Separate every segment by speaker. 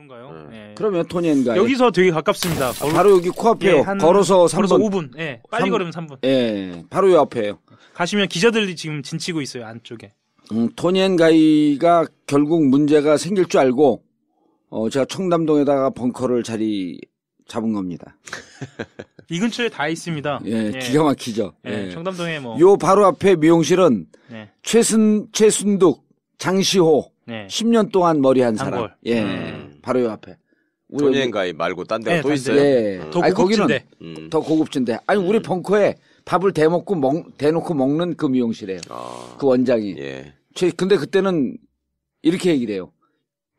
Speaker 1: 그런가요? 네.
Speaker 2: 그러면 토니앤가이
Speaker 1: 여기서 되게 가깝습니다.
Speaker 2: 바로 여기 코앞에요.
Speaker 1: 예,
Speaker 2: 걸어서 3분.
Speaker 1: 걸어서 5분. 예, 빨리 걸으면 3분.
Speaker 2: 예, 바로 요 앞에요.
Speaker 1: 가시면 기자들이 지금 진치고 있어요, 안쪽에.
Speaker 2: 토니앤가이가 결국 문제가 생길 줄 알고 제가 청담동에다가 벙커를 자리 잡은 겁니다.
Speaker 1: 이 근처에 다 있습니다.
Speaker 2: 예, 기가 막히죠.
Speaker 1: 예, 청담동에 뭐.
Speaker 2: 요 바로 앞에 미용실은
Speaker 1: 네.
Speaker 2: 최순득, 장시호
Speaker 1: 네.
Speaker 2: 10년 동안 머리한 사람.
Speaker 1: 단골.
Speaker 2: 예, 바로 요 앞에.
Speaker 3: 토니앤가이 말고 딴 데가
Speaker 1: 네,
Speaker 3: 또
Speaker 1: 딴
Speaker 3: 있어요?
Speaker 2: 예.
Speaker 1: 더
Speaker 2: 아니,
Speaker 1: 고급진데.
Speaker 2: 거기는 더 고급진데. 아니 우리 벙커에 밥을 대놓고 먹는 그 미용실이에요. 그 원장이.
Speaker 3: 예.
Speaker 2: 근데 그때는 이렇게 얘기를 해요.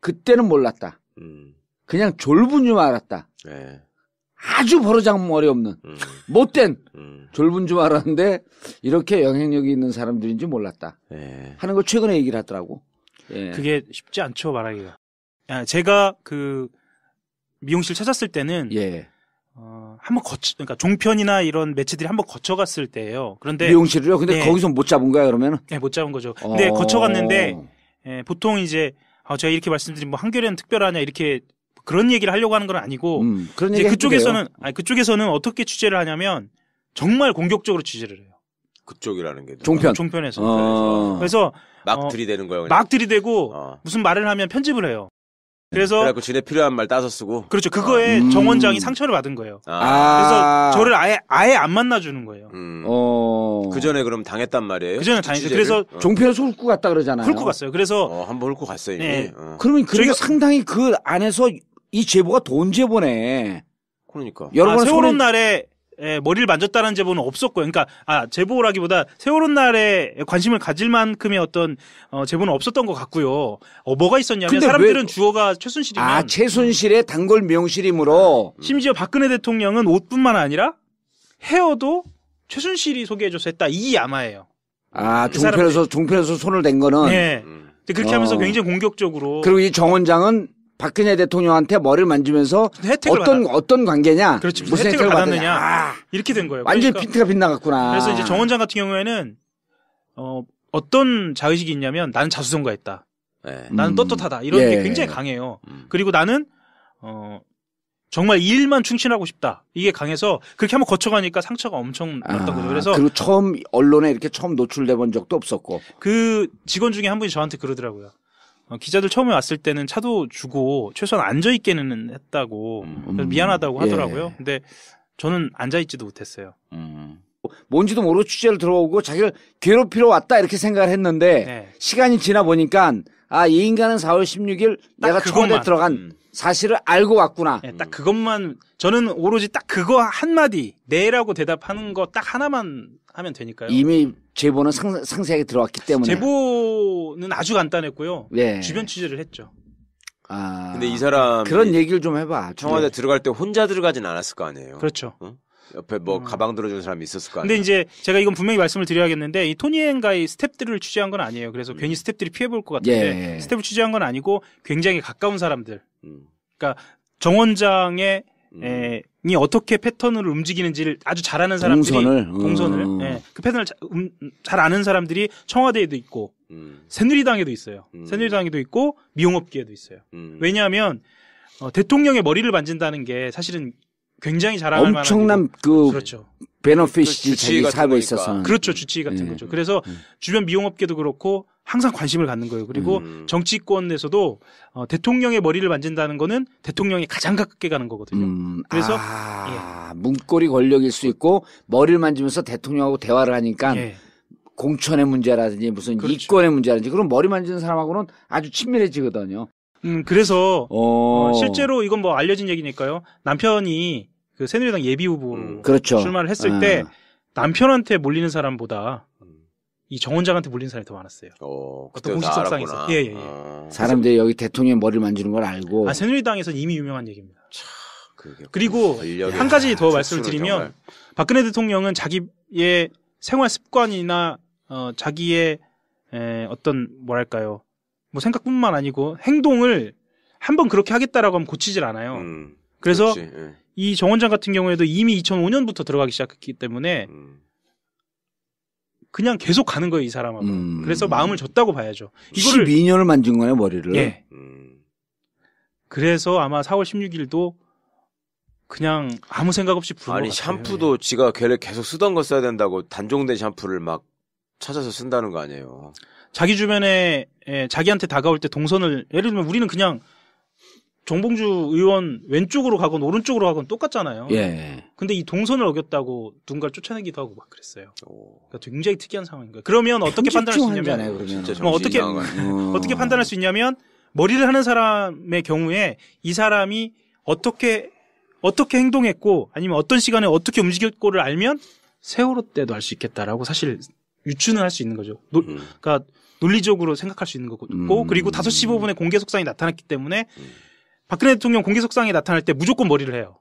Speaker 2: 그때는 몰랐다. 그냥 졸분 줄 알았다.
Speaker 3: 예.
Speaker 2: 아주 버르장머리 없는 못된 졸분 줄 알았는데 이렇게 영향력이 있는 사람들인지 몰랐다.
Speaker 3: 예.
Speaker 2: 하는 걸 최근에 얘기를 하더라고. 예.
Speaker 1: 그게 쉽지 않죠, 말하기가. 제가 그 미용실 찾았을 때는
Speaker 2: 예.
Speaker 1: 한번 그러니까 종편이나 이런 매체들이 한번 거쳐갔을 때예요. 그런데
Speaker 2: 미용실을요? 근데
Speaker 1: 네.
Speaker 2: 거기서 못 잡은 거야 그러면은?
Speaker 1: 네, 못 잡은 거죠. 근데 거쳐갔는데 보통 이제 제가 이렇게 말씀드린 뭐 한겨레는 특별하냐 이렇게 그런 얘기를 하려고 하는 건 아니고
Speaker 2: 그런
Speaker 1: 이제
Speaker 2: 얘기
Speaker 1: 그쪽에서는 어떻게 취재를 하냐면 정말 공격적으로 취재를 해요.
Speaker 3: 그쪽이라는 게
Speaker 2: 종편에서.
Speaker 1: 그래서
Speaker 3: 막 들이대는 거예요.
Speaker 1: 막 들이대고 무슨 말을 하면 편집을 해요.
Speaker 3: 그래갖고 지네 필요한 말 따서 쓰고.
Speaker 1: 그렇죠. 그거에 정 원장이 상처를 받은 거예요. 그래서 저를 아예 안 만나주는 거예요.
Speaker 3: 그 전에 그럼 당했단 말이에요?
Speaker 1: 그 전에 당했죠. 그래서
Speaker 2: 종편에서 훑고 갔다 그러잖아요.
Speaker 1: 훑고 갔어요. 그래서
Speaker 3: 한번 훑고 갔어요. 이미.
Speaker 1: 네.
Speaker 2: 그러면 그게 상당히 그 안에서 이 제보가 돈 제보네.
Speaker 3: 그러니까.
Speaker 1: 세월호 날에 머리를 만졌다는 제보는 없었고요. 그러니까 제보라기보다 세월호 날에 관심을 가질 만큼의 어떤 제보는 없었던 것 같고요. 뭐가 있었냐면 사람들은 주어가 최순실이면
Speaker 2: 최순실의 단골 미용실이므로
Speaker 1: 심지어 박근혜 대통령은 옷뿐만 아니라 헤어도 최순실이 소개해줘서 했다. 이 야마예요.
Speaker 2: 종편에서 손을 댄 거는.
Speaker 1: 네. 그렇게 하면서 굉장히 공격적으로.
Speaker 2: 그리고 이 정 원장은 박근혜 대통령한테 머리를 만지면서 어떤 관계냐,
Speaker 1: 그렇지, 무슨 혜택을 받았느냐, 이렇게 된 거예요.
Speaker 2: 완전 그러니까, 핀트가 빗나갔구나.
Speaker 1: 그래서 이제 정 원장 같은 경우에는 어떤 자의식이 있냐면 나는 자수성가했다, 나는 떳떳하다 이런 게 굉장히 강해요. 그리고 나는 정말 이 일만 충실하고 싶다 이게 강해서 그렇게 한번 거쳐가니까 상처가 엄청 났던 거죠. 그래서
Speaker 2: 그리고 언론에 이렇게 처음 노출돼 본 적도 없었고
Speaker 1: 그 직원 중에 한 분이 저한테 그러더라고요. 기자들 처음에 왔을 때는 차도 주고 최소한 앉아있게는 했다고 미안하다고 하더라고요. 근데 저는 앉아있지도 못했어요.
Speaker 2: 뭔지도 모르고 취재를 들어오고 자기를 괴롭히러 왔다 이렇게 생각을 했는데 시간이 지나 보니까 이 인간은 4월 16일 내가 청와대에 들어간 사실을 알고 왔구나.
Speaker 1: 딱 그것만 저는 오로지 딱 그거 한마디 네라고 대답하는 거 딱 하나만 하면 되니까요.
Speaker 2: 이미 제보는 상세하게 들어왔기 때문에.
Speaker 1: 제보는 아주 간단했고요.
Speaker 2: 네.
Speaker 1: 주변 취재를 했죠.
Speaker 3: 근데 이 사람
Speaker 2: 그런 얘기를 좀 해봐.
Speaker 3: 청와대 들어갈 때 혼자 들어가진 않았을 거 아니에요.
Speaker 1: 그렇죠.
Speaker 3: 옆에 가방 들어주는 사람이 있었을 거 아니에요.
Speaker 1: 근데 이제 제가 이건 분명히 말씀을 드려야겠는데 이 토니앤가이 스텝들을 취재한 건 아니에요. 그래서 괜히 스텝들이 피해볼 것 같은데 스텝을 취재한 건 아니고 굉장히 가까운 사람들. 그러니까 정 원장의 이 어떻게 패턴을 움직이는지를 아주 잘 아는 사람들이 동선을 그 패턴을 잘 아는 사람들이 청와대에도 있고 새누리당에도 있어요. 새누리당에도 있고 미용업계에도 있어요. 왜냐하면 대통령의 머리를 만진다는 게 사실은 굉장히 자랑할 만한
Speaker 2: 엄청난
Speaker 1: 그렇죠.
Speaker 2: 베너핏이 자기 사업에 있어서
Speaker 1: 그렇죠. 주치의 같은 거죠. 그래서 주변 미용업계도 그렇고 항상 관심을 갖는 거예요. 그리고 정치권에서도 대통령의 머리를 만진다는 거는 대통령이 가장 가깝게 가는 거거든요. 그래서
Speaker 2: 문고리 권력일 수 있고 머리를 만지면서 대통령하고 대화를 하니까 공천의 문제라든지 무슨 이권의 문제라든지 그럼 머리 만지는 사람하고는 아주 친밀해지거든요.
Speaker 1: 그래서 실제로 이건 뭐 알려진 얘기니까요. 남편이 그 새누리당 예비 후보로 출마를 했을 때 남편한테 몰리는 사람보다 이 정 원장한테 몰리는 사람이 더 많았어요. 어떤 공식성상에서.
Speaker 2: 사람들이 여기 대통령 머리를 만지는 걸 알고.
Speaker 1: 새누리당에서는 이미 유명한 얘기입니다. 그리고 한 가지 더 말씀을 드리면 박근혜 대통령은 자기의 생활 습관이나 자기의 어떤 뭐랄까요. 뭐 생각뿐만 아니고 행동을 한번 그렇게 하겠다라고 하면 고치질 않아요. 그래서 이 정 원장 같은 경우에도 이미 2005년부터 들어가기 시작했기 때문에 그냥 계속 가는 거예요, 이 사람하고. 그래서 마음을 줬다고 봐야죠.
Speaker 2: 이거를 12년을 만진 거네, 머리를.
Speaker 1: 그래서 아마 4월 16일도 그냥 아무 생각 없이 부른
Speaker 3: 아니
Speaker 1: 것 같아요.
Speaker 3: 샴푸도 지가 계속 쓰던 거 써야 된다고 단종된 샴푸를 막 찾아서 쓴다는 거 아니에요.
Speaker 1: 자기 주변에 자기한테 다가올 때 동선을 예를 들면 우리는 그냥 정봉주 의원 왼쪽으로 가건 오른쪽으로 가건 똑같잖아요.
Speaker 2: 예.
Speaker 1: 근데 이 동선을 어겼다고 누군가를 쫓아내기도 하고 막 그랬어요. 그러니까 굉장히 특이한 상황인 거예요. 그러면 어떻게 판단할 수 있냐면 어떻게 판단할 수 있냐면 머리를 하는 사람의 경우에 이 사람이 어떻게 행동했고 아니면 어떤 시간에 어떻게 움직였고를 알면 세월호 때도 알 수 있겠다라고 사실 유추는 할 수 있는 거죠. 그러니까 논리적으로 생각할 수 있는 거고 그리고 5시 15분에 공개 속상이 나타났기 때문에 박근혜 대통령 공개 속상이 나타날 때 무조건 머리를 해요.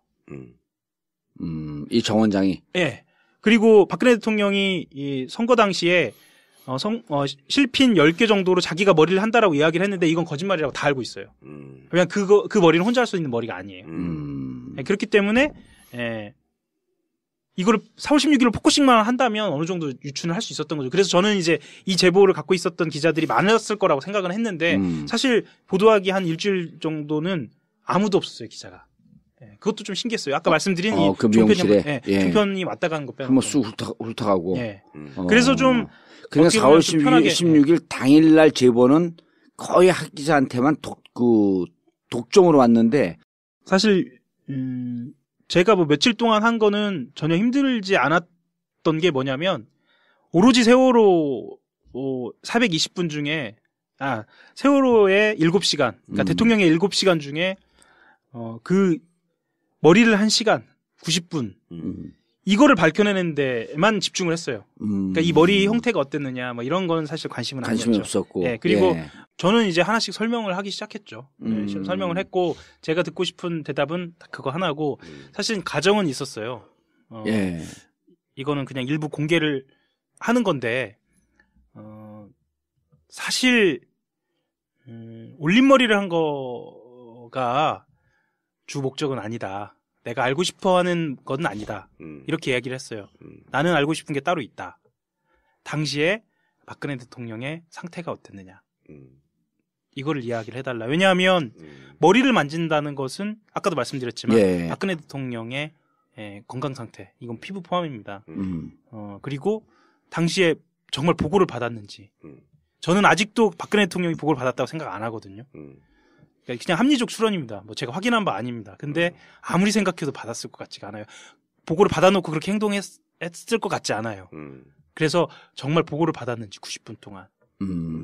Speaker 2: 이 정원장이.
Speaker 1: 예. 그리고 박근혜 대통령이 이 선거 당시에 실핀 10개 정도로 자기가 머리를 한다라고 이야기를 했는데 이건 거짓말이라고 다 알고 있어요. 그냥 그 머리는 혼자 할 수 있는 머리가 아니에요. 예, 그렇기 때문에 이거를 4월 16일로 포커싱만 한다면 어느 정도 유추는 할 수 있었던 거죠. 그래서 저는 이제 이 제보를 갖고 있었던 기자들이 많았을 거라고 생각은 했는데 사실 보도하기 한 일주일 정도는 아무도 없었어요, 기자가. 예, 그것도 좀 신기했어요. 아까 말씀드린 이
Speaker 2: 그 미용실에
Speaker 1: 종편이 왔다 가는 거 빼놓고.
Speaker 2: 한번 쑥 훑어가고.
Speaker 1: 예. 그래서 좀
Speaker 2: 그러니까 4월 16일 당일날 제보는 거의 학 기자한테만 독점으로 왔는데
Speaker 1: 사실 제가 뭐 며칠 동안 한 거는 전혀 힘들지 않았던 게 뭐냐면 오로지 세월호 420분 중에 세월호의 7시간 그러니까 대통령의 7시간 중에 그 머리를 한 시간 90분 이거를 밝혀내는 데만 집중을 했어요. 그러니까 이 머리 형태가 어땠느냐 뭐 이런 건 사실 관심이
Speaker 2: 없었고.
Speaker 1: 예, 그리고 저는 이제 하나씩 설명을 하기 시작했죠. 설명을 했고 제가 듣고 싶은 대답은 그거 하나고 사실 가정은 있었어요. 이거는 그냥 일부 공개를 하는 건데 사실 올림머리를 한 거가 주 목적은 아니다. 내가 알고 싶어하는 건 아니다. 이렇게 이야기를 했어요. 나는 알고 싶은 게 따로 있다. 당시에 박근혜 대통령의 상태가 어땠느냐. 이거를 이야기를 해달라. 왜냐하면 머리를 만진다는 것은 아까도 말씀드렸지만 박근혜 대통령의 건강 상태 이건 피부 포함입니다. 그리고 당시에 정말 보고를 받았는지 저는 아직도 박근혜 대통령이 보고를 받았다고 생각 안 하거든요. 그냥 합리적 추론입니다. 뭐 제가 확인한 바 아닙니다. 근데 아무리 생각해도 받았을 것 같지가 않아요. 보고를 받아놓고 그렇게 행동했을 것 같지 않아요. 그래서 정말 보고를 받았는지 90분 동안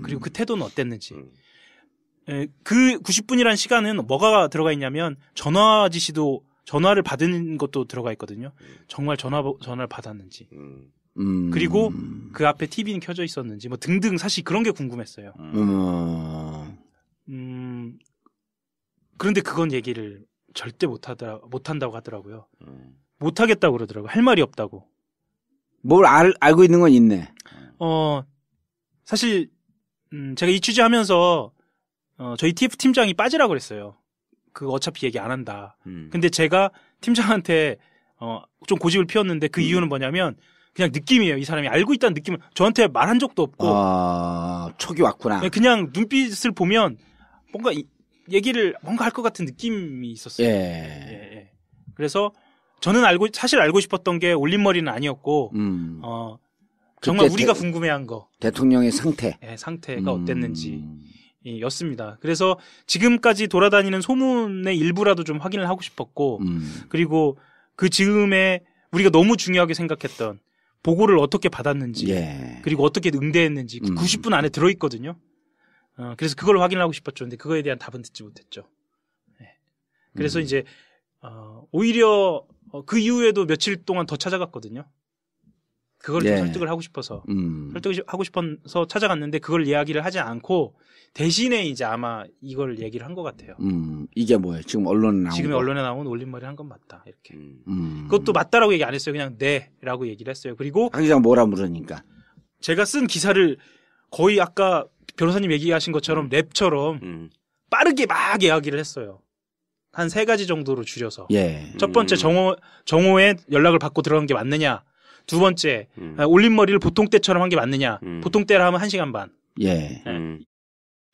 Speaker 1: 그리고 그 태도는 어땠는지 그 90분이라는 시간은 뭐가 들어가 있냐면 전화 지시도 전화를 받은 것도 들어가 있거든요. 정말 전화를 받았는지 그리고 그 앞에 TV는 켜져 있었는지 뭐 등등 사실 그런 게 궁금했어요. 그런데 그건 얘기를 절대 못한다고 하더라고요. 못하겠다고 그러더라고요. 할 말이 없다고.
Speaker 2: 뭘 알고 있는 건 있네.
Speaker 1: 사실 제가 이 취재하면서 저희 TF 팀장이 빠지라고 그랬어요. 그거 어차피 얘기 안 한다. 근데 제가 팀장한테 좀 고집을 피웠는데 그 이유는 뭐냐면 그냥 느낌이에요. 이 사람이 알고 있다는 느낌을 저한테 말한 적도 없고
Speaker 2: 촉이 왔구나.
Speaker 1: 그냥 눈빛을 보면 뭔가 뭔가 할 것 같은 느낌이 있었어요. 예. 그래서 저는 사실 알고 싶었던 게 올림머리는 아니었고 정말 우리가 궁금해한 거
Speaker 2: 대통령의 상태
Speaker 1: 상태가 어땠는지 였습니다. 그래서 지금까지 돌아다니는 소문의 일부라도 좀 확인을 하고 싶었고 그리고 그 즈음에 우리가 너무 중요하게 생각했던 보고를 어떻게 받았는지 그리고 어떻게 응대했는지 90분 안에 들어있거든요. 그래서 그걸 확인을 하고 싶었죠. 근데 그거에 대한 답은 듣지 못했죠. 그래서 이제 오히려 그 이후에도 며칠 동안 더 찾아갔거든요. 그걸 좀 설득을 하고 싶어서 찾아갔는데 그걸 이야기를 하지 않고 대신에 이제 아마 이걸 얘기를 한 것 같아요.
Speaker 2: 이게 뭐예요? 지금 언론에
Speaker 1: 나온 올림머리 한 건 맞다 이렇게. 그것도 맞다라고 얘기 안 했어요. 그냥 네라고 얘기를 했어요. 그리고
Speaker 2: 강 기자가 뭐라 물으니까
Speaker 1: 제가 쓴 기사를 거의 아까 변호사님 얘기하신 것처럼 랩처럼 빠르게 막 이야기를 했어요. 한 3가지 정도로 줄여서. 첫 번째 정오에 연락을 받고 들어간 게 맞느냐. 두 번째 올림머리를 보통 때처럼 한 게 맞느냐. 보통 때라 하면 1시간 반.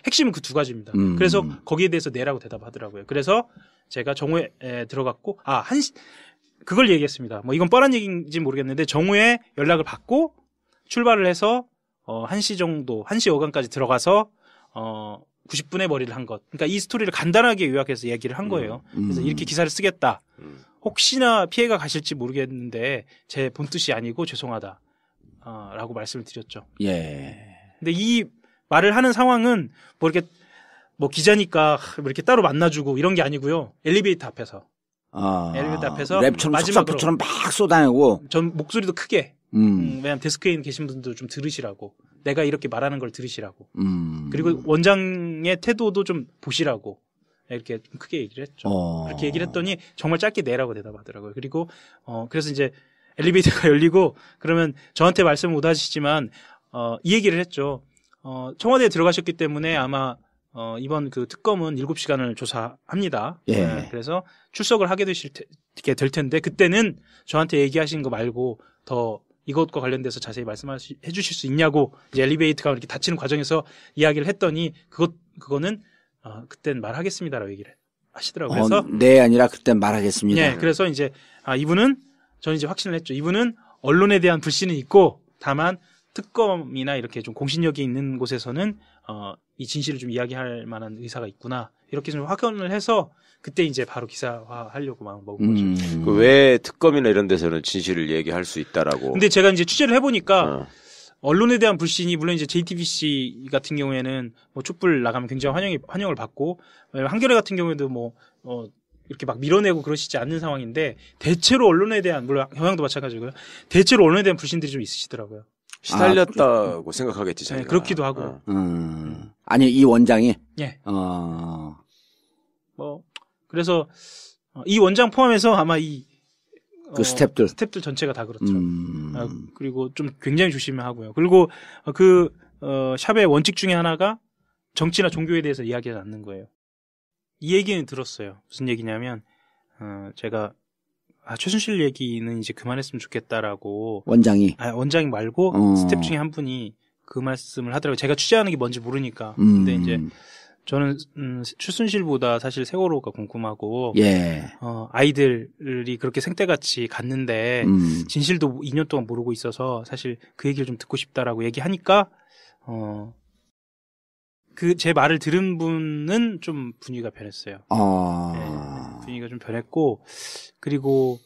Speaker 1: 핵심은 그 두 가지입니다. 그래서 거기에 대해서 네라고 대답하더라고요. 그래서 제가 정오에 들어갔고 그걸 얘기했습니다. 뭐 이건 뻔한 얘기인지 모르겠는데 정오에 연락을 받고 출발을 해서 1시 정도 1시 여간까지 들어가서 90분에 머리를 한 것. 그러니까 이 스토리를 간단하게 요약해서 얘기를 한 거예요. 그래서 이렇게 기사를 쓰겠다. 혹시나 피해가 가실지 모르겠는데 제 본뜻이 아니고 죄송하다. 라고 말씀을 드렸죠.
Speaker 2: 예.
Speaker 1: 근데 이 말을 하는 상황은 뭐 이렇게 뭐 기자니까 뭐 이렇게 따로 만나주고 이런 게 아니고요. 엘리베이터 앞에서. 엘리베이터 앞에서
Speaker 2: 랩처럼 마지막으로 막 쏟아내고.
Speaker 1: 전 목소리도 크게. 왜냐면 데스크에 계신 분들도 좀 들으시라고. 내가 이렇게 말하는 걸 들으시라고. 그리고 원장의 태도도 좀 보시라고. 이렇게 좀 크게 얘기를 했죠. 그렇게 얘기를 했더니 정말 짧게 내라고 대답하더라고요. 그리고 그래서 이제 엘리베이터가 열리고 그러면 저한테 말씀 못 하시지만 이 얘기를 했죠. 청와대에 들어가셨기 때문에 아마 이번 그 특검은 7시간을 조사합니다.
Speaker 2: 예.
Speaker 1: 그래서 출석을 하게 될 텐데 그때는 저한테 얘기하신 거 말고 더 이것과 관련돼서 자세히 말씀해 주실 수 있냐고 이제 엘리베이터가 이렇게 닫히는 과정에서 이야기를 했더니 그거는 그땐 말하겠습니다라고 얘기를 하시더라고요. 그래서
Speaker 2: 네 아니라 그땐 말하겠습니다.
Speaker 1: 네, 그래서 이제 이분은 저는 이제 확신을 했죠. 이분은 언론에 대한 불신은 있고 다만 특검이나 이렇게 좀 공신력이 있는 곳에서는 이 진실을 좀 이야기할 만한 의사가 있구나 이렇게 좀 확언을 해서 그때 이제 바로 기사화하려고 마음 먹은 거죠.
Speaker 3: 그 왜 특검이나 이런 데서는 진실을 얘기할 수 있다라고?
Speaker 1: 근데 제가 이제 취재를 해보니까 언론에 대한 불신이 물론 이제 JTBC 같은 경우에는 뭐 촛불 나가면 굉장히 환영을 받고 한겨레 같은 경우에도 뭐 이렇게 막 밀어내고 그러시지 않는 상황인데 대체로 언론에 대한 물론 경향도 마찬가지고요. 대체로 언론에 대한 불신들이 좀 있으시더라고요.
Speaker 3: 시달렸다고 생각하겠지 자기가.
Speaker 1: 네, 그렇기도 하고.
Speaker 2: 아니 이 원장이.
Speaker 1: 예. 뭐 그래서 이 원장 포함해서 아마
Speaker 2: 그
Speaker 1: 스태프들 전체가 다 그렇죠. 그리고 좀 굉장히 조심하고요. 그리고 그 샵의 원칙 중에 하나가 정치나 종교에 대해서 이야기하지 않는 거예요. 이 얘기는 들었어요. 무슨 얘기냐면 제가 최순실 얘기는 이제 그만했으면 좋겠다라고
Speaker 2: 원장이
Speaker 1: 말고 스태프 중에 한 분이 그 말씀을 하더라고요. 제가 취재하는 게 뭔지 모르니까. 근데 이제 저는 최순실보다 사실 세월호가 궁금하고
Speaker 2: 예.
Speaker 1: 아이들이 그렇게 생떼같이 갔는데 진실도 2년 동안 모르고 있어서 사실 그 얘기를 좀 듣고 싶다라고 얘기하니까 그 제 말을 들은 분은 좀 분위기가 변했어요. 네, 분위기가 좀 변했고 그리고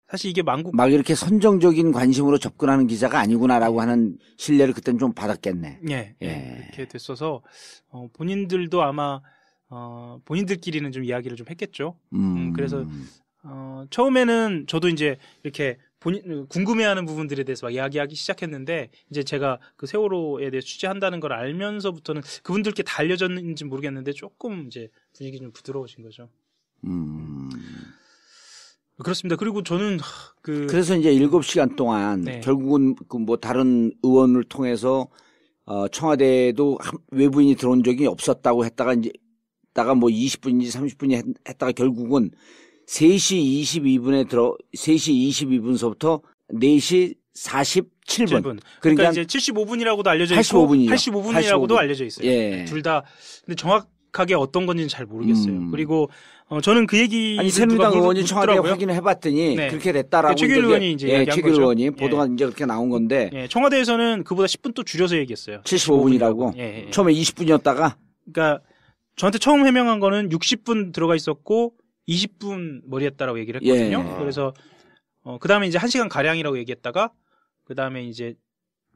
Speaker 1: 사실 이게 막
Speaker 2: 이렇게 선정적인 관심으로 접근하는 기자가 아니구나라고 하는 신뢰를 그때는 좀 받았겠네.
Speaker 1: 예. 이렇게 됐어서 본인들도 아마 본인들끼리는 좀 이야기를 좀 했겠죠. 그래서 처음에는 저도 이제 이렇게 궁금해하는 부분들에 대해서 막 이야기하기 시작했는데 이제 제가 그 세월호에 대해 취재한다는 걸 알면서부터는 그분들께 다 알려졌는지 모르겠는데 조금 이제 분위기 좀 부드러워진 거죠. 그렇습니다. 그리고 저는
Speaker 2: 그래서 이제 7시간 동안
Speaker 1: 네.
Speaker 2: 결국은 그 뭐 다른 의원을 통해서 청와대에도 외부인이 들어온 적이 없었다고 했다가 이제 뭐 20분인지 30분이 했다가 결국은 3시 22분서부터 4시 47분.
Speaker 1: 그러니까 이제 75분이라고도 알려져 있고 85분이라고도 알려져 있어요.
Speaker 2: 예.
Speaker 1: 둘 다. 근데 정확하게 어떤 건지는 잘 모르겠어요. 그리고 저는 그 얘기
Speaker 2: 새누리당 의원이 청와대에 확인을 해봤더니
Speaker 1: 네.
Speaker 2: 그렇게 됐다라고
Speaker 1: 최규일 의원이 이제 얘기한
Speaker 2: 최규일
Speaker 1: 거죠.
Speaker 2: 의원이 보도가 이제 그렇게 나온 건데
Speaker 1: 청와대에서는 그보다 10분 또 줄여서 얘기했어요.
Speaker 2: 75분이라고. 처음에 20분이었다가
Speaker 1: 그러니까 저한테 처음 해명한 거는 60분 들어가 있었고 20분 머리했다라고 얘기를 했거든요. 그래서 그다음에 이제 1시간 가량이라고 얘기했다가 그다음에 이제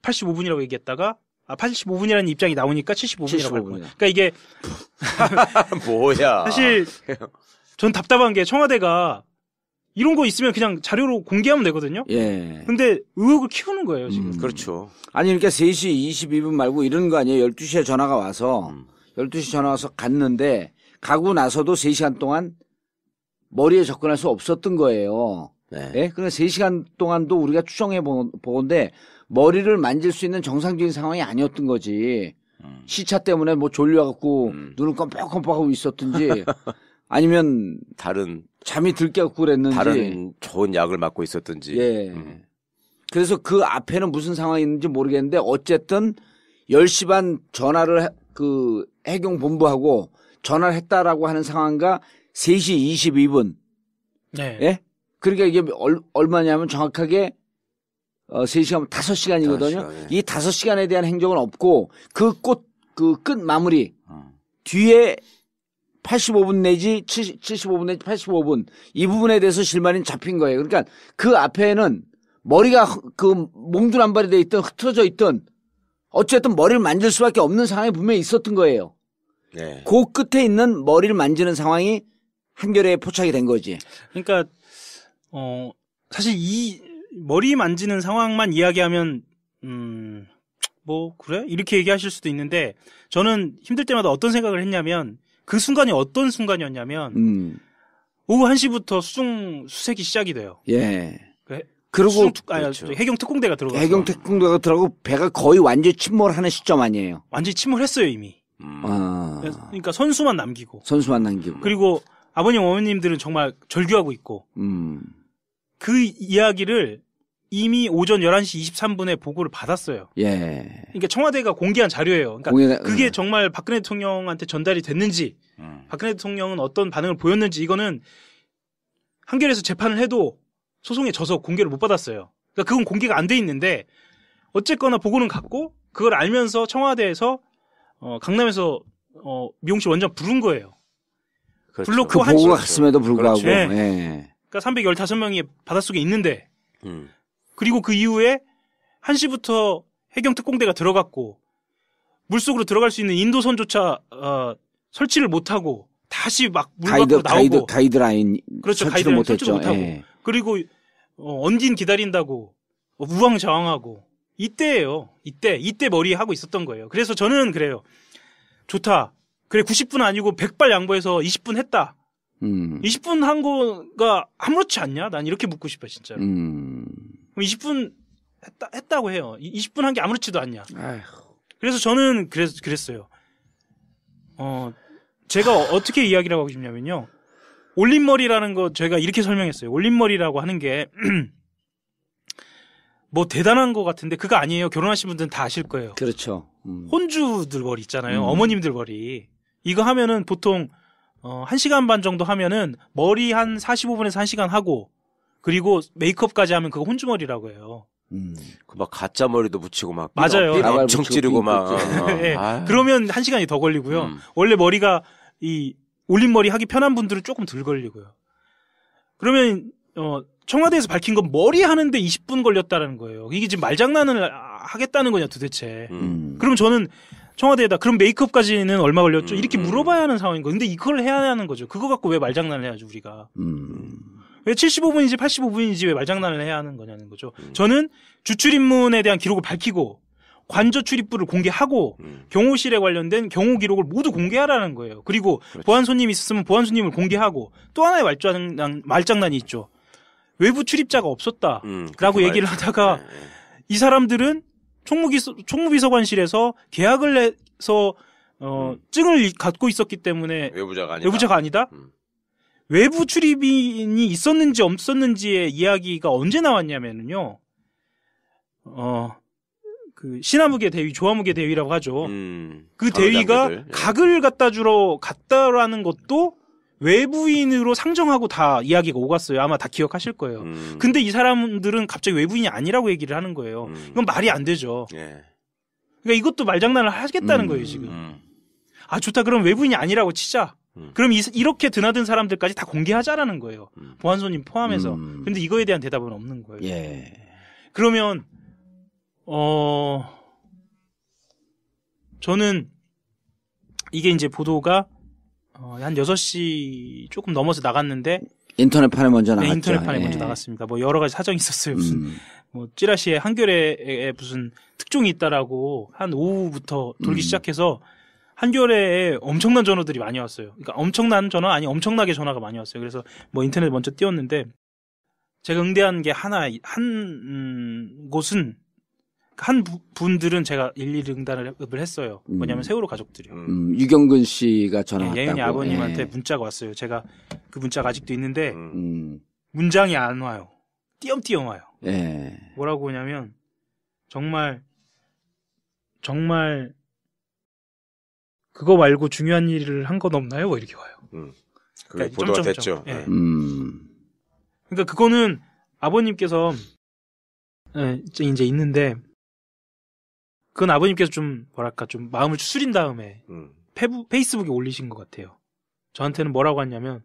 Speaker 1: 85분이라고 얘기했다가 85분이라는 입장이 나오니까 75분이라고 할 거예요. 그러니까 이게
Speaker 3: 뭐야?
Speaker 1: 사실 전 답답한 게 청와대가 이런 거 있으면 그냥 자료로 공개하면 되거든요.
Speaker 2: 예.
Speaker 1: 근데 의혹을 키우는 거예요, 지금.
Speaker 3: 그렇죠.
Speaker 2: 아니 그러니까 3시 22분 말고 이런 거 아니에요. 12시에 전화가 와서 12시 전화 와서 갔는데 가고 나서도 3시간 동안 머리에 접근할 수 없었던 거예요.
Speaker 3: 네.
Speaker 2: 예? 그러니까 3시간 동안도 우리가 추정해 보건데 머리를 만질 수 있는 정상적인 상황이 아니었던 거지. 시차 때문에 뭐 졸려갖고 눈을 깜빡깜빡하고 있었든지 아니면
Speaker 3: 다른
Speaker 2: 잠이 들깨갖고 그랬는지
Speaker 3: 다른 좋은 약을 맞고 있었든지.
Speaker 2: 예. 그래서 그 앞에는 무슨 상황이 있는지 모르겠는데 어쨌든 10시 반 전화를 그 해경 본부하고 전화를 했다라고 하는 상황과 3시 22분.
Speaker 1: 네.
Speaker 2: 예? 그러니까 이게 얼마냐면 정확하게 3시간 5시간이거든요. 5시간, 예. 이 5시간에 대한 행적은 없고 그 끝 마무리 뒤에 85분 내지 75분 내지 85분 이 부분에 대해서 실마리는 잡힌 거예요. 그러니까 그 앞에는 머리가 그 몽두남발이 돼 있던 흐트러져 있던 어쨌든 머리를 만질 수밖에 없는 상황이 분명히 있었던 거예요. 네. 그 끝에 있는 머리를 만지는 상황이 한겨레에 포착이 된 거지.
Speaker 1: 그러니까 사실 이 머리 만지는 상황만 이야기하면 뭐 그래? 이렇게 얘기하실 수도 있는데 저는 힘들 때마다 어떤 생각을 했냐면 그 순간이 어떤 순간이었냐면 오후 1시부터 수색이 시작이 돼요.
Speaker 2: 예. 그리고
Speaker 1: 그렇죠. 해경 특공대가 들어가서
Speaker 2: 해경 특공대가 들어가고 배가 거의 완전히 침몰하는 시점 아니에요.
Speaker 1: 완전히 침몰했어요 이미. 그러니까 선수만 남기고. 그리고 아버님 어머님들은 정말 절규하고 있고. 그 이야기를 이미 오전 11시 23분에 보고를 받았어요.
Speaker 2: 예.
Speaker 1: 그러니까 청와대가 공개한 자료예요. 그러니까 그게 정말 박근혜 대통령한테 전달이 됐는지, 박근혜 대통령은 어떤 반응을 보였는지 이거는 한겨레에서 재판을 해도 소송에 져서 공개를 못 받았어요. 그러니까 그건 공개가 안 돼 있는데 어쨌거나 보고는 갔고 그걸 알면서 청와대에서 강남에서 미용실 원장 부른 거예요.
Speaker 2: 그렇죠. 불렀고 그 보고가 갔음에도 불구하고.
Speaker 1: 그렇죠. 네. 네. 그러니까 315명이 바닷속에 있는데 그리고 그 이후에 1시부터 해경 특공대가 들어갔고 물속으로 들어갈 수 있는 인도선조차 설치를 못하고 다시 막 물 밖으로 나오고
Speaker 2: 가이드라인
Speaker 1: 그렇죠.
Speaker 2: 설치를 못했죠.
Speaker 1: 못하고
Speaker 2: 예.
Speaker 1: 그리고 언긴 기다린다고 우왕좌왕하고 이때예요. 이때 머리 하고 있었던 거예요. 그래서 저는 그래요. 좋다. 그래 90분 아니고 100발 양보해서 20분 했다. 20분 한 거가 아무렇지 않냐? 난 이렇게 묻고 싶어 진짜로. 그럼 20분 했다고 해요. 20분 한 게 아무렇지도 않냐?
Speaker 2: 아휴.
Speaker 1: 그래서 저는 그랬어요. 제가 어떻게 이야기를 하고 싶냐면요. 올림머리라는 거 제가 이렇게 설명했어요. 올림머리라고 하는 게 뭐 대단한 것 같은데 그거 아니에요. 결혼하신 분들은 다 아실 거예요.
Speaker 2: 그렇죠.
Speaker 1: 혼주들 머리 있잖아요. 어머님들 머리. 이거 하면은 보통 1시간 반 정도 하면은 머리 한 45분에서 1시간 하고 그리고 메이크업까지 하면 그거 혼주머리라고 해요.
Speaker 3: 그 막 가짜 머리도 붙이고 막
Speaker 1: 맞아요.
Speaker 3: 엄청 찌르고 막.
Speaker 1: 네. 그러면 1시간이 더 걸리고요. 원래 머리가 이 올림머리 하기 편한 분들은 조금 덜 걸리고요. 그러면 청와대에서 밝힌 건 머리 하는데 20분 걸렸다는 거예요. 이게 지금 말장난을 하겠다는 거냐 도대체. 그럼 저는 청와대에다 그럼 메이크업까지는 얼마 걸렸죠? 이렇게 물어봐야 하는 상황인 거예요. 근데 이걸 해야 하는 거죠. 그거 갖고 왜 말장난을 해야죠 우리가. 왜 75분인지 85분인지 왜 말장난을 해야 하는 거냐는 거죠. 저는 주출입문에 대한 기록을 밝히고 관저 출입부를 공개하고 경호실에 관련된 경호 기록을 모두 공개하라는 거예요. 그리고 그렇지. 보안 손님이 있었으면 보안 손님을 공개하고 또 하나의 말장난이 있죠. 외부 출입자가 없었다라고 얘기를 하다가 이 사람들은 총무비서관실에서 계약을 해서 증을 갖고 있었기 때문에 외부자가 아니다. 외부 출입인이 있었는지 없었는지의 이야기가 언제 나왔냐면요. 그 신하무계 대위, 조화무계 대위라고 하죠. 그 대위가 각을 갖다 주러 갔다라는 것도 외부인으로 상정하고 다 이야기가 오갔어요. 아마 다 기억하실 거예요. 근데 이 사람들은 갑자기 외부인이 아니라고 얘기를 하는 거예요. 이건 말이 안 되죠. 예. 그러니까 이것도 말장난을 하겠다는 거예요, 지금. 아, 좋다. 그럼 외부인이 아니라고 치자. 그럼 이렇게 드나든 사람들까지 다 공개하자라는 거예요. 보안손님 포함해서. 근데 이거에 대한 대답은 없는 거예요.
Speaker 2: 예.
Speaker 1: 그러면 저는 이게 이제 보도가 한 6시 조금 넘어서 나갔는데
Speaker 2: 인터넷판에 먼저 나갔죠.
Speaker 1: 네, 인터넷판에 먼저 나갔습니다. 뭐 여러 가지 사정이 있었어요. 무슨 뭐 찌라시에 한겨레에 무슨 특종이 있다라고 한 오후부터 돌기 시작해서 한겨레에 엄청난 전화들이 많이 왔어요. 그러니까 엄청난 전화 아니 엄청나게 전화가 많이 왔어요. 그래서 뭐 인터넷 먼저 띄웠는데 제가 응대한 게 한 곳은 한 분들은 제가 일일이 응답을 했어요. 뭐냐면 세월호 가족들이요.
Speaker 2: 유경근 씨가 전화 왔다고.
Speaker 1: 예은이 아버님한테 문자가 왔어요. 제가 그 문자가 아직도 있는데 문장이 안 와요. 띄엄띄엄 와요.
Speaker 2: 예.
Speaker 1: 뭐라고 하냐면 정말 그거 말고 중요한 일을 한 건 없나요? 뭐 이렇게 와요.
Speaker 3: 그게 그러니까 보도가 됐죠.
Speaker 1: 예. 그러니까 그거는 아버님께서 이제 있는데 그건 아버님께서 좀 뭐랄까 좀 마음을 추스린 다음에 페이스북에 올리신 것 같아요. 저한테는 뭐라고 했냐면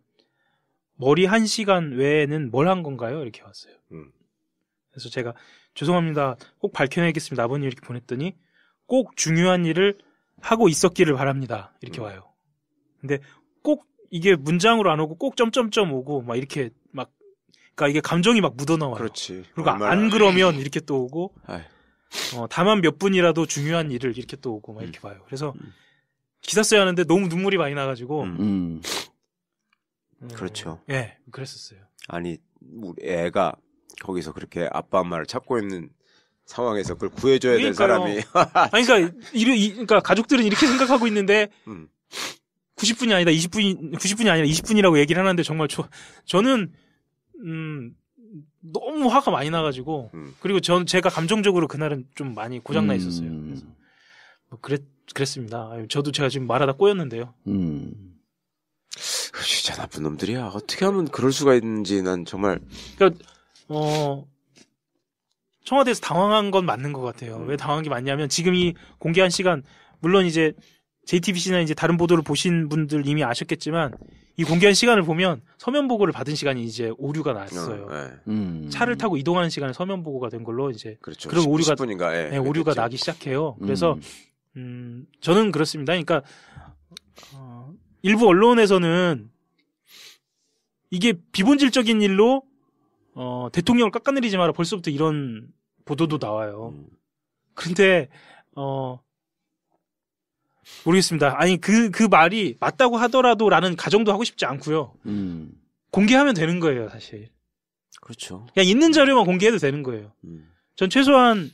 Speaker 1: 머리 1시간 외에는 뭘 한 건가요? 이렇게 왔어요. 그래서 제가 죄송합니다. 꼭 밝혀내겠습니다. 아버님 이렇게 보냈더니 꼭 중요한 일을 하고 있었기를 바랍니다. 이렇게 와요. 근데 꼭 이게 문장으로 안 오고 꼭 점점점 오고 막 이렇게 막 그러니까 이게 감정이 막 묻어나와요.
Speaker 3: 그렇지.
Speaker 1: 그리고 안 그러면 이렇게 또 오고 다만 몇 분이라도 중요한 일을 이렇게 또 오고 막 이렇게 봐요. 그래서 기사 써야 하는데 너무 눈물이 많이 나가지고
Speaker 3: 그렇죠.
Speaker 1: 예, 그랬었어요.
Speaker 3: 아니 우리 애가 거기서 그렇게 아빠 엄마를 찾고 있는 상황에서 그걸 구해줘야 될 사람이.
Speaker 1: 아니, 그러니까 가족들은 이렇게 생각하고 있는데 90분이 아니다 90분이 아니라 20분이라고 얘기를 하는데 정말 저는 너무 화가 많이 나가지고 그리고 제가 감정적으로 그날은 좀 많이 고장나 있었어요. 그래서 뭐 그랬습니다. 저도 제가 지금 말하다 꼬였는데요.
Speaker 3: 진짜 나쁜 놈들이야. 어떻게 하면 그럴 수가 있는지 난 정말.
Speaker 1: 그러니까 청와대에서 당황한 건 맞는 것 같아요. 왜 당황한 게 맞냐면 지금 이 공개한 시간 물론 이제 JTBC나 이제 다른 보도를 보신 분들 이미 아셨겠지만 이 공개한 시간을 보면 서면 보고를 받은 시간이 이제 오류가 났어요. 차를 타고 이동하는 시간에 서면 보고가 된 걸로 이제
Speaker 3: 그렇죠.
Speaker 1: 그런 오류가
Speaker 3: 10분인가,
Speaker 1: 네, 오류가 나기 시작해요. 그래서 저는 그렇습니다. 그러니까 일부 언론에서는 이게 비본질적인 일로 대통령을 깎아내리지 마라 벌써부터 이런 보도도 나와요. 그런데 모르겠습니다. 아니 그 말이 맞다고 하더라도라는 가정도 하고 싶지 않고요. 공개하면 되는 거예요, 사실.
Speaker 3: 그렇죠.
Speaker 1: 그냥 있는 자료만 공개해도 되는 거예요. 전 최소한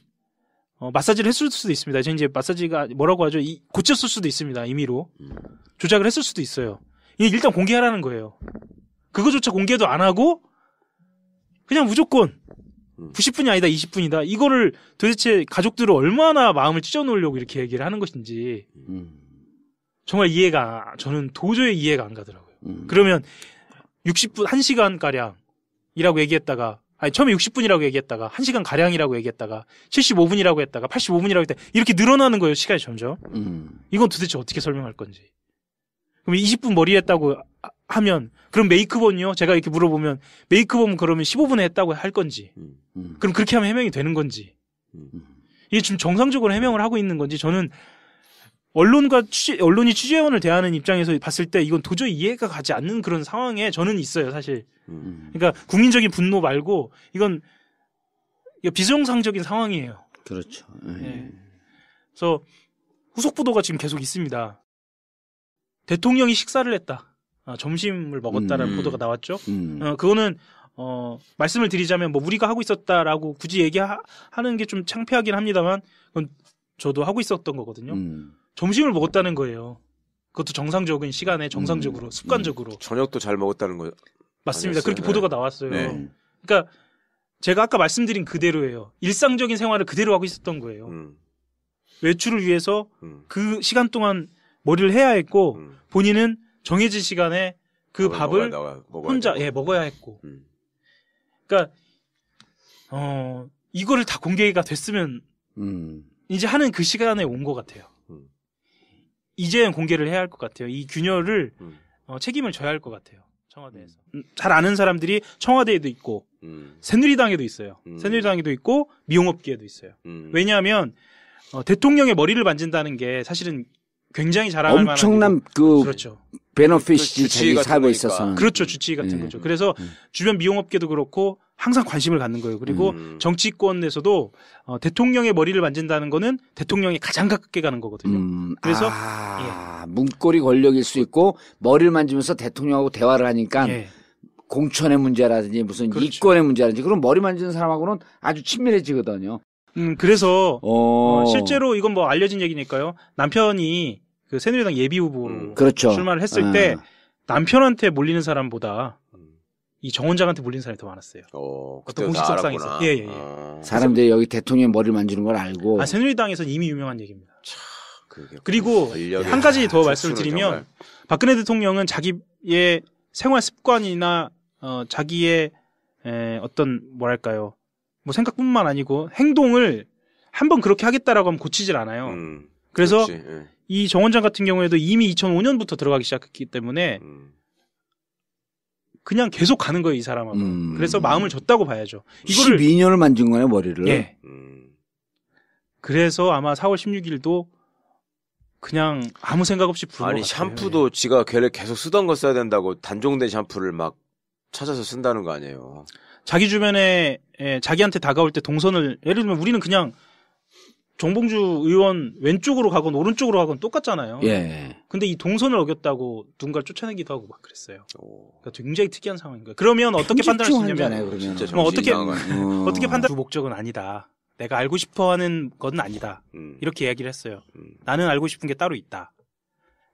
Speaker 1: 마사지를 했을 수도 있습니다. 전 이제 마사지가 뭐라고 하죠? 고쳤을 수도 있습니다. 임의로 조작을 했을 수도 있어요. 일단 공개하라는 거예요. 그거조차 공개도 안 하고 그냥 무조건 90분이 아니다 20분이다. 이거를 도대체 가족들을 얼마나 마음을 찢어놓으려고 이렇게 얘기를 하는 것인지 정말 저는 도저히 이해가 안 가더라고요. 그러면 60분, 1시간가량이라고 얘기했다가 처음에 60분이라고 얘기했다가 1시간 가량이라고 얘기했다가 75분이라고 했다가 85분이라고 했다가 이렇게 늘어나는 거예요. 시간이 점점. 이건 도대체 어떻게 설명할 건지. 그럼 20분 머리 했다고 하면 그럼 메이크업은요? 제가 이렇게 물어보면 메이크업은 그러면 15분에 했다고 할 건지 그럼 그렇게 하면 해명이 되는 건지 이게 지금 정상적으로 해명을 하고 있는 건지 저는 언론이 취재원을 대하는 입장에서 봤을 때 이건 도저히 이해가 가지 않는 그런 상황에 저는 있어요, 사실. 그러니까 국민적인 분노 말고 이건 비정상적인 상황이에요.
Speaker 2: 그렇죠.
Speaker 1: 네. 그래서 후속 보도가 지금 계속 있습니다. 대통령이 식사를 했다. 점심을 먹었다라는 보도가 나왔죠. 그거는 말씀을 드리자면 뭐 우리가 하고 있었다라고 굳이 얘기하는 게 좀 창피하긴 합니다만 그건 저도 하고 있었던 거거든요. 점심을 먹었다는 거예요. 그것도 정상적인 시간에 정상적으로 습관적으로.
Speaker 3: 저녁도 잘 먹었다는 거
Speaker 1: 맞습니다. 그렇게
Speaker 3: 네.
Speaker 1: 보도가 나왔어요.
Speaker 3: 네.
Speaker 1: 그러니까 제가 아까 말씀드린 그대로예요. 일상적인 생활을 그대로 하고 있었던 거예요. 외출을 위해서 그 시간 동안 머리를 해야 했고 본인은 정해진 시간에 그 밥을 혼자 먹어야 했고. 그러니까 이거를 다 공개가 됐으면 이제 하는 그 시간에 온 것 같아요. 이제는 공개를 해야 할 것 같아요. 이 균열을 책임을 져야 할 것 같아요. 청와대에서. 잘 아는 사람들이 청와대에도 있고 새누리당에도 있어요. 새누리당에도 있고 미용업계에도 있어요. 왜냐하면 대통령의 머리를 만진다는 게 사실은 굉장히 자랑할 만한
Speaker 2: 엄청난
Speaker 1: 그렇죠.
Speaker 2: 베너핏이 자기 사업에 있어서
Speaker 1: 그렇죠. 주치의 같은 거죠. 그래서 주변 미용업계도 그렇고 항상 관심을 갖는 거예요. 그리고 정치권에서도 대통령의 머리를 만진다는 거는 대통령이 가장 가깝게 가는 거거든요. 그래서
Speaker 2: 문고리 권력일 수 있고 머리를 만지면서 대통령하고 대화를 하니까 공천의 문제라든지 무슨 그렇죠. 이권의 문제라든지 그럼 머리 만지는 사람하고는 아주 친밀해지거든요.
Speaker 1: 그래서 실제로 이건 뭐 알려진 얘기니까요. 남편이 그 새누리당 예비 후보로
Speaker 2: 그렇죠.
Speaker 1: 출마를 했을 때 남편한테 몰리는 사람보다 이 정 원장한테 몰리는 사람이 더 많았어요. 어떤 공식석상에서.
Speaker 2: 사람들이 여기 대통령 머리를 만지는 걸 알고.
Speaker 1: 새누리당에서는 이미 유명한 얘기입니다. 그리고 한 가지 더 말씀을 드리면 정말. 박근혜 대통령은 자기의 생활 습관이나 자기의 어떤 뭐랄까요 뭐 생각뿐만 아니고 행동을 한번 그렇게 하겠다라고 하면 고치질 않아요. 그래서 이 정 원장 같은 경우에도 이미 2005년부터 들어가기 시작했기 때문에 그냥 계속 가는 거예요, 이 사람하고. 그래서 마음을 줬다고 봐야죠.
Speaker 2: 이거를 12년을 만진 거네, 머리를.
Speaker 1: 예. 그래서 아마 4월 16일도 그냥 아무 생각 없이 부른
Speaker 3: 아니,
Speaker 1: 것 같아요.
Speaker 3: 샴푸도 지가 걔를 계속 쓰던 거 써야 된다고 단종된 샴푸를 막 찾아서 쓴다는 거 아니에요.
Speaker 1: 자기 주변에 자기한테 다가올 때 동선을 예를 들면 우리는 그냥 정봉주 의원 왼쪽으로 가건 오른쪽으로 가건 똑같잖아요.
Speaker 2: 예.
Speaker 1: 근데 이 동선을 어겼다고 누군가를 쫓아내기도 하고 막 그랬어요. 그러니까 굉장히 특이한 상황인 거예요. 그러면 어떻게 판단할 수 있냐면
Speaker 3: 진짜
Speaker 1: 어떻게 판단? 주 목적은 아니다. 내가 알고 싶어하는 건 아니다. 이렇게 이야기를 했어요. 나는 알고 싶은 게 따로 있다.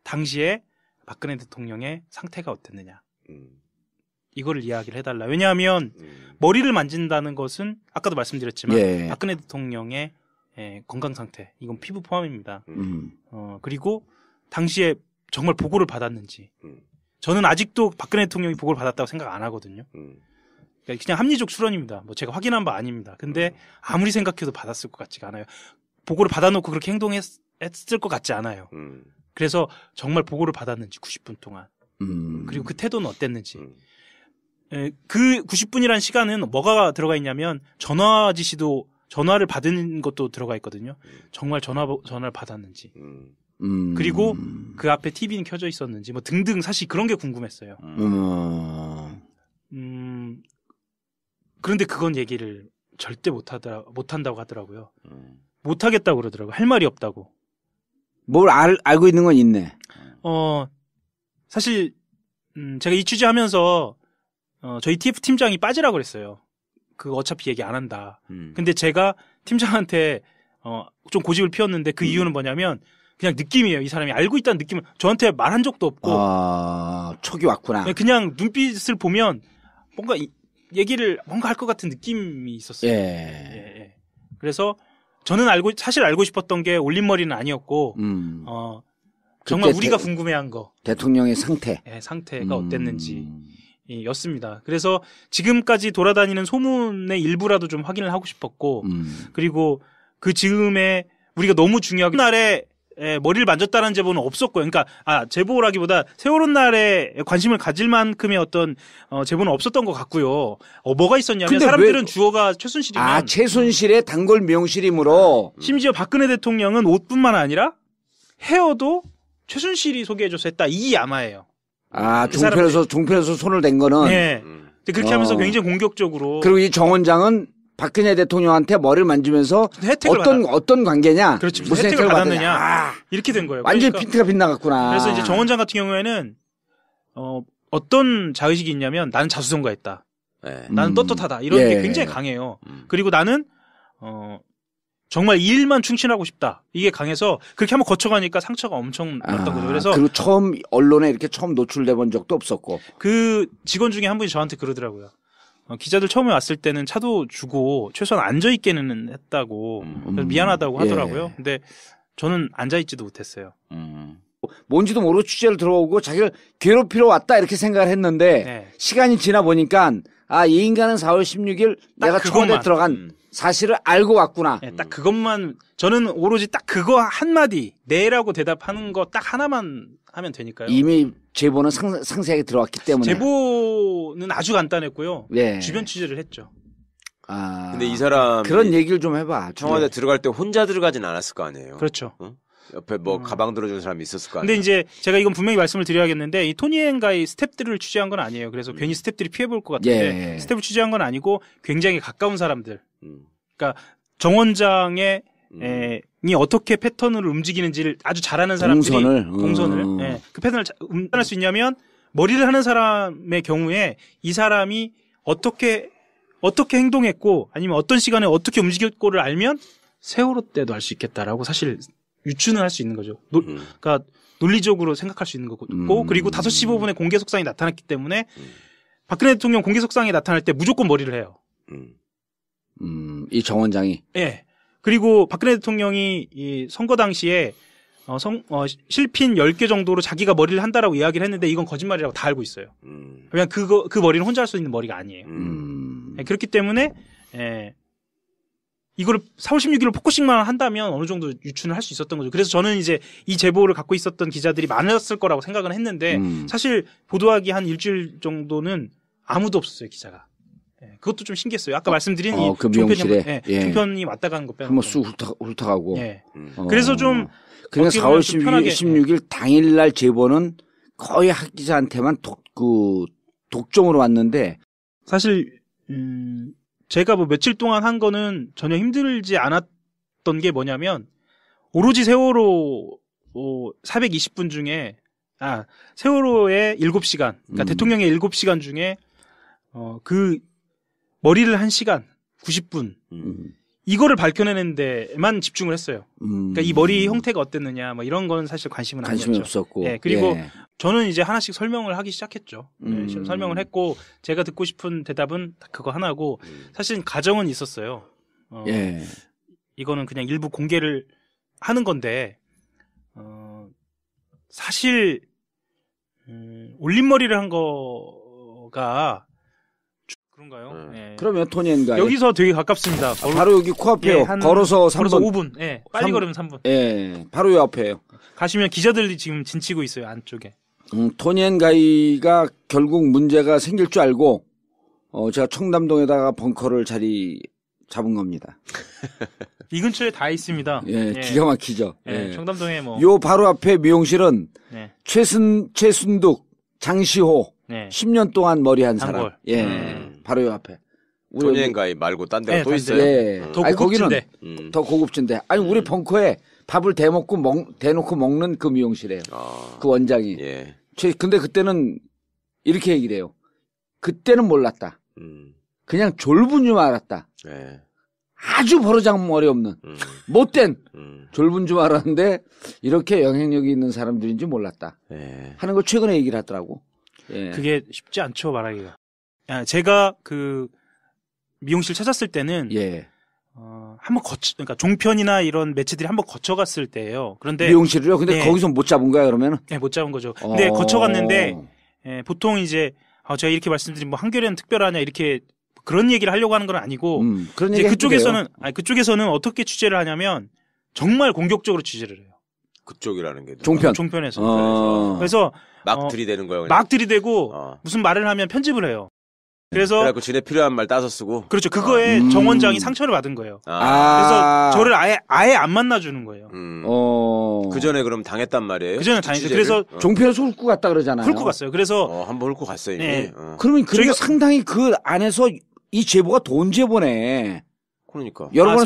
Speaker 1: 당시에 박근혜 대통령의 상태가 어땠느냐. 이거를 이야기를 해달라. 왜냐하면 머리를 만진다는 것은 아까도 말씀드렸지만
Speaker 2: 예.
Speaker 1: 박근혜 대통령의 건강 상태, 이건 피부 포함입니다. 그리고 당시에 정말 보고를 받았는지. 저는 아직도 박근혜 대통령이 보고를 받았다고 생각 안 하거든요. 그러니까 그냥 합리적 추론입니다. 뭐 제가 확인한 바 아닙니다. 근데 아무리 생각해도 받았을 것 같지가 않아요. 보고를 받아놓고 그렇게 행동했을 것 같지 않아요. 그래서 정말 보고를 받았는지 90분 동안. 그리고 그 태도는 어땠는지. 그 90분이라는 시간은 뭐가 들어가 있냐면 전화 지시도 전화를 받은 것도 들어가 있거든요. 정말 전화를 받았는지. 그리고 그 앞에 TV는 켜져 있었는지 뭐 등등 사실 그런 게 궁금했어요. 그런데 그건 얘기를 절대 못한다고 하더라고요. 못하겠다고 그러더라고요. 할 말이 없다고.
Speaker 2: 뭘 알고 있는 건 있네.
Speaker 1: 사실 제가 이 취재하면서 저희 TF 팀장이 빠지라고 그랬어요. 그거 어차피 얘기 안 한다. 근데 제가 팀장한테 좀 고집을 피웠는데 그 이유는 뭐냐면 그냥 느낌이에요. 이 사람이 알고 있다는 느낌을 저한테 말한 적도 없고
Speaker 2: 촉이 왔구나.
Speaker 1: 그냥 눈빛을 보면 뭔가 얘기를 뭔가 할 것 같은 느낌이 있었어요. 예. 그래서 저는 사실 알고 싶었던 게 올림머리는 아니었고 정말 우리가 궁금해한 거
Speaker 2: 대통령의 상태.
Speaker 1: 상태가 어땠는지 였습니다. 그래서 지금까지 돌아다니는 소문의 일부라도 좀 확인을 하고 싶었고 그리고 그 즈음에 우리가 너무 중요하게 날에 머리를 만졌다는 제보는 없었고요. 그러니까 제보라기보다 세월호 날에 관심을 가질 만큼의 어떤 제보는 없었던 것 같고요. 뭐가 있었냐면 사람들은 주어가 최순실이면
Speaker 2: 최순실의 단골 미용실이므로
Speaker 1: 심지어 박근혜 대통령은 옷뿐만 아니라 헤어도 최순실이 소개해줘서 했다. 이 야마예요.
Speaker 2: 종편에서 손을 댄 거는.
Speaker 1: 네. 그렇게 하면서 굉장히 공격적으로.
Speaker 2: 그리고 이 정 원장은 박근혜 대통령한테 머리를 만지면서 어떤 관계냐.
Speaker 1: 그렇지. 무슨 혜택을 받았느냐. 이렇게 된 거예요.
Speaker 2: 완전히 핀트가 빗나갔구나.
Speaker 1: 그래서 이제 정 원장 같은 경우에는 어떤 자의식이 있냐면 나는 자수성가했다. 나는 떳떳하다. 이런 게 굉장히 강해요. 그리고 나는 정말 이 일만 충실하고 싶다. 이게 강해서 그렇게 한번 거쳐가니까 상처가 엄청 났던 거죠. 그래서
Speaker 2: 그리고 언론에 이렇게 처음 노출돼 본 적도 없었고.
Speaker 1: 그 직원 중에 한 분이 저한테 그러더라고요. 기자들 처음에 왔을 때는 차도 주고 최소한 앉아 있게는 했다고 그래서 미안하다고 하더라고요. 근데 저는 앉아 있지도 못했어요.
Speaker 2: 뭔지도 모르고 취재를 들어오고 자기를 괴롭히러 왔다 이렇게 생각을 했는데 시간이 지나 보니까 이 인간은 4월 16일 내가 청와대 들어간 사실을 알고 왔구나.
Speaker 1: 딱 그것만 저는 오로지 딱 그거 한마디 네라고 대답하는 거 딱 하나만 하면 되니까요.
Speaker 2: 이미 제보는 상세하게 들어왔기 때문에.
Speaker 1: 제보는 아주 간단했고요. 주변 취재를 했죠.
Speaker 3: 근데 이 사람
Speaker 2: 그런 얘기를 좀 해봐.
Speaker 3: 청와대 들어갈 때 혼자 들어가진 않았을 거 아니에요.
Speaker 1: 그렇죠.
Speaker 3: 옆에 가방 들어주는 사람이 있었을 거 아니에요.
Speaker 1: 근데 이제 제가 이건 분명히 말씀을 드려야겠는데 이 토니앤가이 스텝들을 취재한 건 아니에요. 그래서 괜히 스텝들이 피해볼 것 같은데 스텝을 취재한 건 아니고 굉장히 가까운 사람들. 그러니까 정 원장의 이 어떻게 패턴을 움직이는지를 아주 잘 아는 사람들이 동선을 그 패턴을 판단할 수 있냐면 머리를 하는 사람의 경우에 이 사람이 어떻게 행동했고 아니면 어떤 시간에 어떻게 움직였고를 알면 세월호 때도 알 수 있겠다라고 사실 유추는 할 수 있는 거죠. 그러니까 논리적으로 생각할 수 있는 거고 그리고 5시 15분에 공개 석상이 나타났기 때문에 박근혜 대통령 공개 석상이 나타날 때 무조건 머리를 해요.
Speaker 2: 이 정 원장이.
Speaker 1: 그리고 박근혜 대통령이 이 선거 당시에 실핀 10개 정도로 자기가 머리를 한다라고 이야기를 했는데 이건 거짓말이라고 다 알고 있어요. 그냥 그 머리는 혼자 할 수 있는 머리가 아니에요. 그렇기 때문에 이거를 4월 16일로 포커싱만 한다면 어느 정도 유추는 할 수 있었던 거죠. 그래서 저는 이제 이 제보를 갖고 있었던 기자들이 많았을 거라고 생각은 했는데 사실 보도하기 한 일주일 정도는 아무도 없었어요, 기자가. 그것도 좀 신기했어요. 아까 말씀드린 이
Speaker 2: 그 미용실에
Speaker 1: 종편이 왔다 가는 거 빼는
Speaker 2: 한번 쑥 훑어가고.
Speaker 1: 그래서 좀
Speaker 2: 그러니까 4월 16일 당일날 제보는 거의 학 기자한테만 독점으로 왔는데 사실
Speaker 1: 제가 뭐 며칠 동안 한 거는 전혀 힘들지 않았던 게 뭐냐면 오로지 세월호 420분 중에 세월호의 7시간 그러니까 대통령의 7시간 중에 그 머리를 한 시간 90분 이거를 밝혀내는 데만 집중을 했어요. 그러니까 이 머리 형태가 어땠느냐 뭐 이런 건 사실 관심이
Speaker 2: 없었고.
Speaker 1: 그리고 저는 이제 하나씩 설명을 하기 시작했죠. 설명을 했고 제가 듣고 싶은 대답은 그거 하나고 사실 가정은 있었어요. 이거는 그냥 일부 공개를 하는 건데 사실 올림머리를 한 거가 그런가요?
Speaker 2: 그러면 토니엔가
Speaker 1: 여기서 되게 가깝습니다.
Speaker 2: 바로 여기 코앞에요. 걸어서
Speaker 1: 5분. 빨리 걸으면 3분.
Speaker 2: 바로 옆에요.
Speaker 1: 가시면 기자들이 지금 진치고 있어요, 안쪽에.
Speaker 2: 토니엔가이가 결국 문제가 생길 줄 알고 제가 청담동에다가 벙커를 자리 잡은 겁니다.
Speaker 1: 이 근처에 다 있습니다.
Speaker 2: 기가 막히죠.
Speaker 1: 청담동에
Speaker 2: 요 바로 앞에 미용실은 최순득, 장시호 10년 동안 머리 한 사람. 바로 요 앞에.
Speaker 3: 토니엔가이 말고 딴 데가 또 있어요.
Speaker 1: 더 고급진데.
Speaker 2: 거기는 더 고급진데. 아니 우리 벙커에 밥을 대놓고 먹는 그 미용실이에요. 그 원장이. 근데 그때는 이렇게 얘기를 해요. 그때는 몰랐다. 그냥 졸분 줄 알았다. 아주 버르장머리 없는 못된 졸분 줄 알았는데 이렇게 영향력이 있는 사람들인지 몰랐다. 하는 걸 최근에 얘기를 하더라고.
Speaker 1: 그게 쉽지 않죠, 말하기가. 제가 그 미용실 찾았을 때는 한번 그러니까 종편이나 이런 매체들이 한번 거쳐갔을 때예요. 그런데
Speaker 2: 미용실을요? 근데 거기서 못 잡은 거야 그러면은?
Speaker 1: 못 잡은 거죠. 근데 거쳐갔는데 보통 이제 제가 이렇게 말씀드린 뭐 한겨레는 특별하냐 이렇게 그런 얘기를 하려고 하는 건 아니고
Speaker 2: 그런
Speaker 1: 이제 그쪽에서는 어떻게 취재를 하냐면 정말 공격적으로 취재를 해요.
Speaker 3: 그쪽이라는 게
Speaker 1: 종편에서. 그래서
Speaker 3: 막 들이대는 거예요.
Speaker 1: 막 들이대고 무슨 말을 하면 편집을 해요. 그래서
Speaker 3: 지네 필요한 말 따서 쓰고.
Speaker 1: 그렇죠. 그거에 정 원장이 상처를 받은 거예요. 그래서 저를 아예 안 만나주는 거예요.
Speaker 3: 그 전에 그럼 당했단 말이에요.
Speaker 1: 그 전에 당했죠. 그래서
Speaker 2: 종편에서 훑고 갔다 그러잖아요.
Speaker 1: 훑고 갔어요. 그래서
Speaker 3: 한번 훑고 갔어요. 이미.
Speaker 2: 그러면 그게 상당히 그 안에서 이 제보가 돈 제보네.
Speaker 3: 그러니까.
Speaker 2: 여러 번